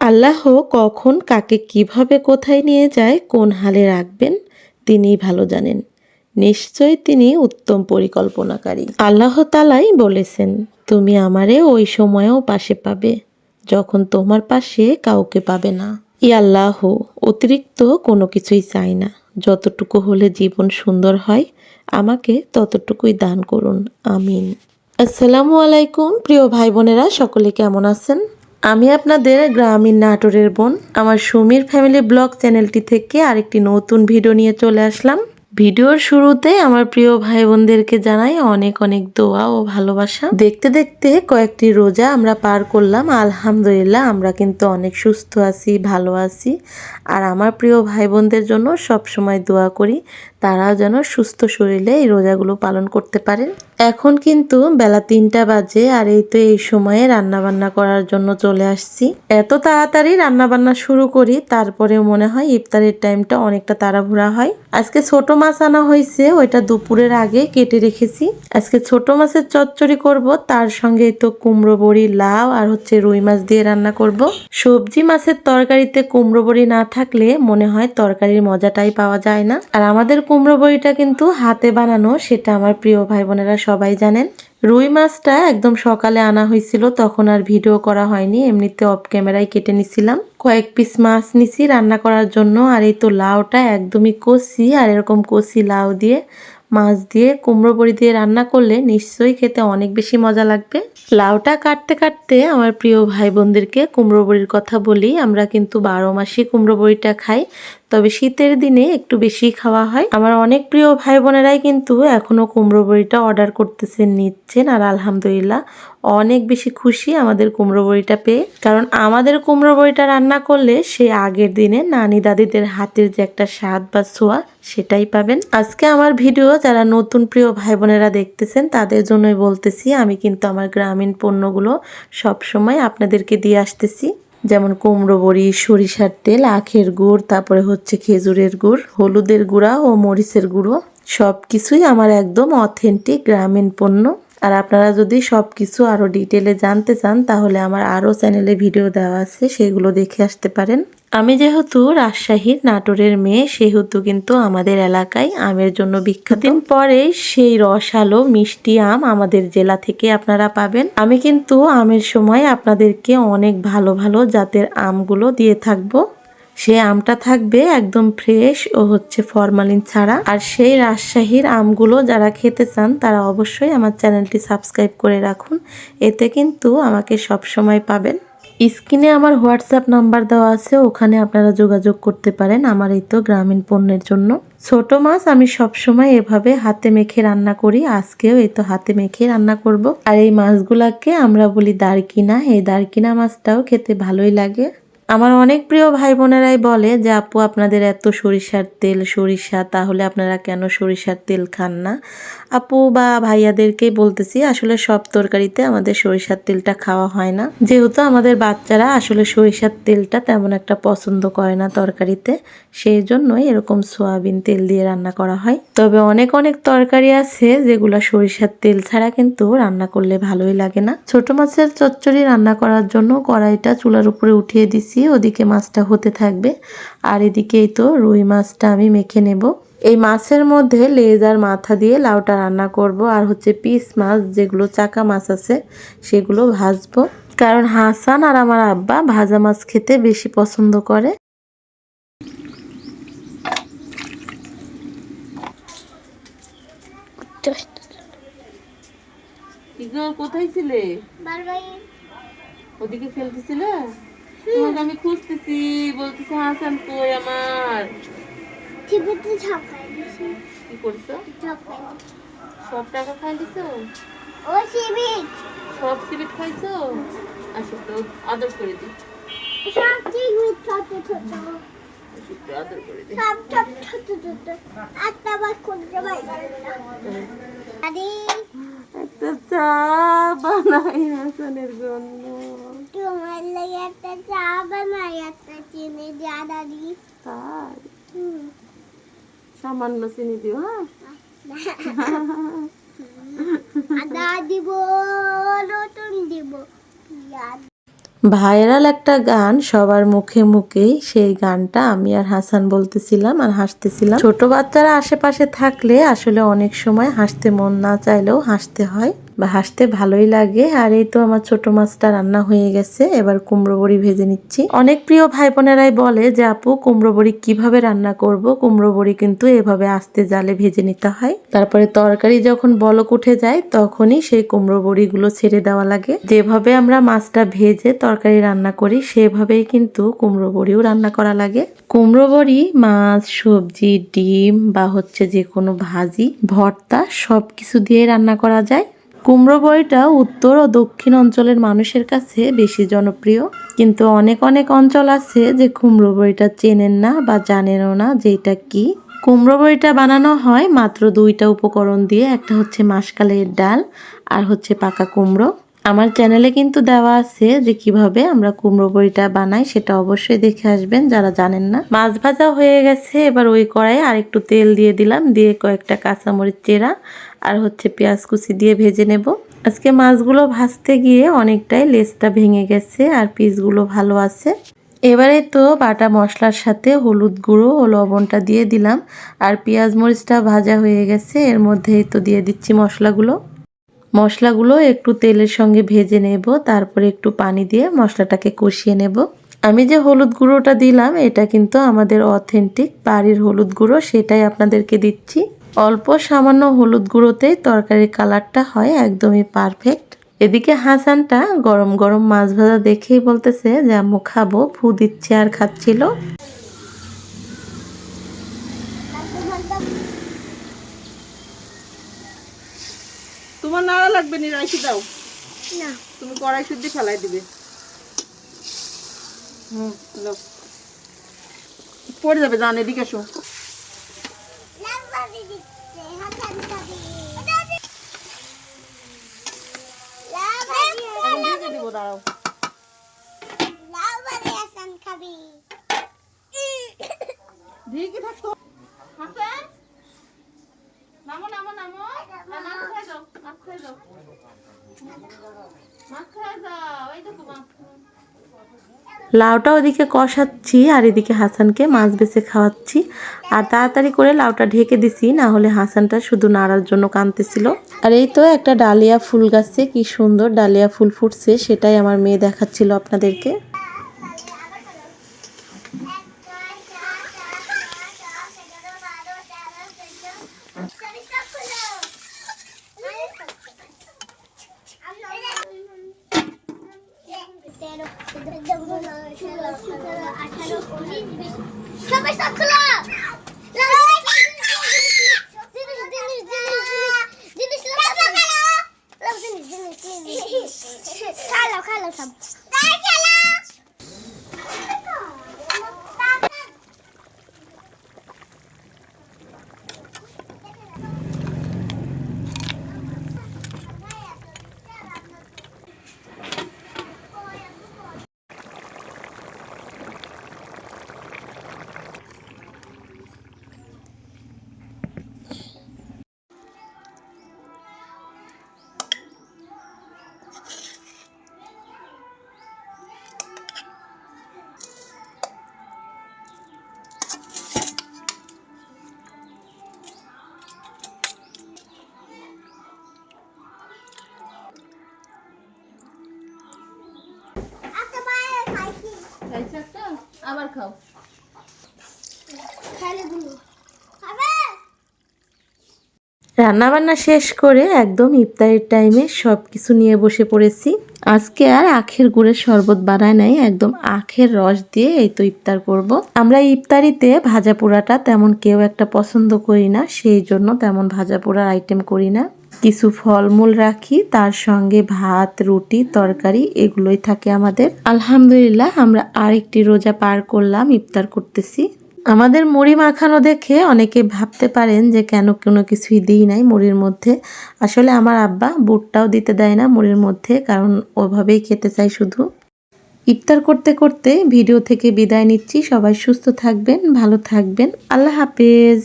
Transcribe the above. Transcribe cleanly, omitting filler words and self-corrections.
আল্লাহ কখন কাকে কিভাবে কোথায় নিয়ে যায়, কোন হালে রাখবেন তিনিই ভালো জানেন। নিশ্চয় তিনি উত্তম পরিকল্পনাকারী। আল্লাহ তাআলাই বলেছেন, তুমি আমারে ওই সময়েও পাশে পাবে যখন তোমার পাশে কাউকে পাবে না। আল্লাহ অতিরিক্ত কোনো কিছুই চাই না, যতটুকু হলে জীবন সুন্দর হয় আমাকে ততটুকুই দান করুন, আমিন। আসসালামু আলাইকুম প্রিয় ভাই বোনেরা, সকলে কেমন আছেন? আমি আপনাদের গ্রামীণ নাটোরের বোন আমার সুমির ফ্যামিলি ব্লগ চ্যানেলটি থেকে আরেকটি নতুন ভিডিও নিয়ে চলে আসলাম। ভিডিওর শুরুতে আমার প্রিয় ভাই বোনদেরকে জানাই অনেক অনেক দোয়া ও ভালোবাসা। দেখতে দেখতে কয়েকটি রোজা আমরা পার করলাম, আলহামদুলিল্লাহ আমরা কিন্তু অনেক সুস্থ আছি, ভালো আছি। আর আমার প্রিয় ভাই বোনদের জন্য সব সময় দোয়া করি তারাও যেন সুস্থ শরীরে এই রোজাগুলো পালন করতে পারেন। এখন কিন্তু বেলা 3টা বাজে, আর এই তো এই সময়ে রান্নাবান্না করার জন্য চলে আসছি। এত তাড়াতাড়ি রান্নাবান্না শুরু করি, তারপরেও মনে হয় ইফতারের টাইমটা অনেকটা তাড়াহুড়া হয়। আজকে ছোট মাছ আনা হয়েছে, ওইটা দুপুরের আগে কেটে রেখেছি। আজকে ছোট মাছের চচ্চড়ি করব, তার সঙ্গে তো কুমড়ো বড়ি, লাউ আর রুই মাছ দিয়ে রান্না করব। সবজি মাছের তরকারিতে কুমড়ো বড়ি না থাকলে মনে হয় তরকারির মজাটাই পাওয়া যায় না। আর আমাদের কুমড়ো বড়িটা কিন্তু হাতে বানানো, সেটা আমার প্রিয় ভাই বোনেরা সবাই জানেন। রুই মাছটা একদম সকালে আনা হয়েছিল, তখন আর ভিডিও করা হয়নি, এমনিতে অফ ক্যামেরায় কেটে নিছিলাম। কয়েক পিস মাছ নিছি রান্না করার জন্য। আর এই তো লাউটা একদমই কষি, আর এরকম কষি লাউ দিয়ে মাছ দিয়ে কুমড়ো বড়ি দিয়ে রান্না করলে নিশ্চয়ই খেতে অনেক বেশি মজা লাগবে। লাউটা কাটতে কাটতে আমার প্রিয় ভাই বোনদেরকে কুমড়ো বড়ির কথা বলি। আমরা কিন্তু 12 মাসই কুমড়ো বড়িটা খাই, তবে শীতের দিনে একটু বেশি খাওয়া হয়। আমার অনেক প্রিয় ভাই বোনেরাই কিন্তু এখনো কুমড়ো বড়িটা অর্ডার করতেছেন, নিচ্ছেন। আর আলহামদুলিল্লাহ অনেক বেশি খুশি আমাদের কুমড়ো বড়িটা পেয়ে, কারণ আমাদের কুমড়ো বড়িটা রান্না করলে সে আগের দিনে নানি দাদিদের হাতের যে একটা স্বাদ বা ছোঁয়া সেটাই পাবেন। আজকে আমার ভিডিও যারা নতুন প্রিয় ভাই বোনেরা দেখতেছেন তাদের জন্যই বলতেছি, আমি কিন্তু আমার গ্রামীণ পণ্যগুলো সব সময় আপনাদেরকে দিয়ে আসতেছি। যেমন কুমড়ো বড়ি, সরিষার তেল, আখের গুড়, তারপরে খেজুরের গুড়, হলুদের গুঁড়া ও মরিচের গুঁড়ো, সব কিছুই আমার একদম অথেন্টিক গ্রামীণ পণ্য। আর আপনারা যদি সব কিছু আরও ডিটেলে জানতে চান তাহলে আমার আরও চ্যানেলে ভিডিও দেওয়া আছে, সেগুলো দেখে আসতে পারেন। আমি যেহেতু রাজশাহীর নাটোরের মেয়ে, সেহেতু কিন্তু আমাদের এলাকায় আমের জন্য বিখ্যাত। দিন পরে সেই রসালো মিষ্টি আম আমাদের জেলা থেকে আপনারা পাবেন। আমি কিন্তু আমের সময় আপনাদেরকে অনেক ভালো ভালো জাতের আমগুলো দিয়ে থাকবো। সেই আমটা থাকবে একদম ফ্রেশ ও ফরমালিন ছাড়া। আর সেই রাজশাহীর আমগুলো যারা খেতে চান তারা অবশ্যই আমার চ্যানেলটি সাবস্ক্রাইব করে রাখুন, এতে কিন্তু আমাকে সব সময় পাবেন। স্ক্রিনে আমার হোয়াটসঅ্যাপ নাম্বার দেওয়া আছে, ওখানে আপনারা যোগাযোগ করতে পারেন আমার এই তো গ্রামীণ পণ্যের জন্য। ছোট মাছ আমি সবসময় এভাবে হাতে মেখে রান্না করি, আজকেও এই তো হাতে মেখে রান্না করব। আর এই মাছগুলাকে আমরা বলি দারকিনা, এই দারকিনা মাছটাও খেতে ভালোই লাগে। আমার অনেক প্রিয় ভাই বোনেরাই বলে যে আপু আপনাদের এত সরিষার তেল, সরিষা, তাহলে আপনারা কেন সরিষার তেল খান না? আপু বা ভাইয়াদেরকেই বলতেছি, আসলে সব তরকারিতে আমাদের সরিষার তেলটা খাওয়া হয় না, যেহেতু আমাদের বাচ্চারা আসলে সরিষার তেলটা তেমন একটা পছন্দ করে না তরকারিতে, সেই জন্যই এরকম সয়াবিন তেল দিয়ে রান্না করা হয়। তবে অনেক অনেক তরকারি আছে যেগুলা সরিষার তেল ছাড়া কিন্তু রান্না করলে ভালোই লাগে না। ছোট মাছের চচ্চড়ি রান্না করার জন্য কড়াইটা চুলার উপরে উঠিয়ে দিছি, ওদিকে মাছটা হতে থাকবে। আর এদিকেই তো রুই মাছটা আমি মেখে নেব। এই মাছের মধ্যে লেজ আর মাথা দিয়ে লাউটা রান্না করব, আর পিস মাছ যেগুলো চাকা মাছ আছে সেগুলো ভাজবো, কারণ হাসান আর আমার আব্বা ভাজা মাছ খেতে বেশি পছন্দ করে। কোথায় ছিলে? ওদিকে খেলতেছিল, তোমাকে আমি খুঁজতেছি, বলতেছি হাসান কই আমার। কি করছো? সব টাকা খাই দিছো? সব সিবিট খাইছো? আসো তো আদর করে দিই, আদর করে দিই। একটা চা বানাই হাসানের জন্য। তোমার লাগে একটা চা বানাই, একটা চিনি দিয়ে দাদি। তাই? সামান্য চিনি দিও, হ্যাঁ? আদা দিব, নতুন দিব। ভাইরাল একটা গান সবার মুখে মুখেই, সেই গানটা আমি আর হাসান বলতেছিলাম আর হাসতেছিলাম। ছোট বাচ্চারা আশেপাশে থাকলে আসলে অনেক সময় হাসতে মন না চাইলেও হাসতে হয় বা হাসতে ভালোই লাগে। আর এই তো আমার ছোট মাছটা রান্না হয়ে গেছে, এবার কুমড়ো বড়ি ভেজে নিচ্ছি। অনেক প্রিয় ভাই বোনেরাই বলে যে আপু কুমড়ো বড়ি কিভাবে রান্না করব। কুমড়ো বড়ি কিন্তু এভাবে আস্তে জালে ভেজে নিতে হয়, তারপরে তরকারি যখন বলক উঠে যায় তখনই সেই কুমড়ো বড়িগুলো ছেড়ে দেওয়া লাগে। যেভাবে আমরা মাছটা ভেজে তরকারি রান্না করি সেভাবেই কিন্তু কুমড়ো বড়িও রান্না করা লাগে। কুমড়ো বড়ি মাছ, সবজি, ডিম বা হচ্ছে যে কোনো ভাজি, ভর্তা সবকিছু দিয়ে রান্না করা যায়। কুমড়ো বড়িটা উত্তর ও দক্ষিণ অঞ্চলের মানুষের কাছে বেশি জনপ্রিয়, কিন্তু অনেক অনেক অঞ্চল আছে যে কুমড়ো বড়িটা চেনেন না বা জানেনও না যে এটা কি। কুমড়ো বড়িটা বানানো হয় মাত্র 2টা উপকরণ দিয়ে, একটা হচ্ছে মাসকালের ডাল আর হচ্ছে পাকা কুমড়ো। আমার চ্যানেলে কিন্তু দেওয়া আছে যে কিভাবে আমরা কুমড়ো বড়িটা বানাই, সেটা অবশ্যই দেখে আসবেন যারা জানেন না। মাছ ভাজা হয়ে গেছে, এবার ওই কড়াইয়ে আর একটু তেল দিয়ে দিলাম, দিয়ে কয়েকটা কাঁচামরিচ চেরা আর হচ্ছে পেঁয়াজ কুচি দিয়ে ভেজে নেব। আজকে মাছগুলো ভাজতে গিয়ে অনেকটাই লেজটা ভেঙে গেছে আর পিসগুলো ভালো আছে। এবারে তো বাটা মশলার সাথে হলুদ গুঁড়ো ও লবণটা দিয়ে দিলাম, আর পেঁয়াজ মরিচটা ভাজা হয়ে গেছে, এর মধ্যেই তো দিয়ে দিচ্ছি মশলাগুলো একটু তেলের সঙ্গে ভেজে নেব, তারপরে একটু পানি দিয়ে মশলাটাকে কষিয়ে নেব। আমি যে হলুদ গুঁড়োটা দিলাম এটা কিন্তু আমাদের অথেন্টিক বাড়ির হলুদ গুঁড়ো, সেটাই আপনাদেরকে দিচ্ছি। অল্প সামান্য হলুদ গুঁড়োতেই তরকারির কালারটা হয় একদমই পারফেক্ট। এদিকে হাসানটা গরম গরম মাছ ভাজা দেখেই বলতেছে যে আম্মু খাবো, ফু দিচ্ছে আর খাচ্ছিল। তোমার নাড়া লাগবে নি, রাইখে দাও না, তুমি কড়াই শুদ্ধ ফেলাই দিবে। দাও, পড়ে যাবে, জান এদিকে এসো। দাঁড়াও, থাকতো। নামো নামো নামো, মাছ খাই যাও, মাছ খাই যাও, মাছ খাই যাও, এই দেখো মাছ। লাউটা ওদিকে কষাচ্ছি আর এদিকে হাসানকে মাছ বেছে খাওয়াচ্ছি। আর তাড়াতাড়ি করে লাউটা ঢেকে দিছি, না হলে হাসানটা শুধু নাড়ার জন্য কাঁদতেছিল। আর এই তো একটা ডালিয়া ফুল গাছে কি সুন্দর ডালিয়া ফুল ফুটছে, সেটাই আমার মেয়ে দেখাচ্ছিল আপনাদেরকে। খালো সব আবার খাও। রান্নাবান্না শেষ করে একদম ইফতারের টাইমে সব কিছু নিয়ে বসে পড়েছি। আজকে আর আখের গুড়ের শরবত বানাই নাই, একদম আখের রস দিয়ে এই তো ইফতার করব। আমরা ইফতারিতে ভাজা পোড়াটা তেমন কেউ একটা পছন্দ করি না, সেই জন্য তেমন ভাজা পোড়ার আইটেম করি না। কিছু ফলমূল রাখি, তার সঙ্গে ভাত, রুটি, তরকারি এগুলোই থাকে আমাদের। আলহামদুলিল্লাহ আমরা আরেকটি রোজা পার করলাম, ইফতার করতেছি। আমাদের মুড়ি মাখানো দেখে অনেকে ভাবতে পারেন যে কেন কোনো কিছুই দিই নাই মুড়ির মধ্যে। আসলে আমার আব্বা বুটটাও দিতে দেয় না মুড়ির মধ্যে, কারণ ওভাবেই খেতে চাই শুধু। ইফতার করতে করতে ভিডিও থেকে বিদায় নিচ্ছি। সবাই সুস্থ থাকবেন, ভালো থাকবেন। আল্লাহ হাফেজ।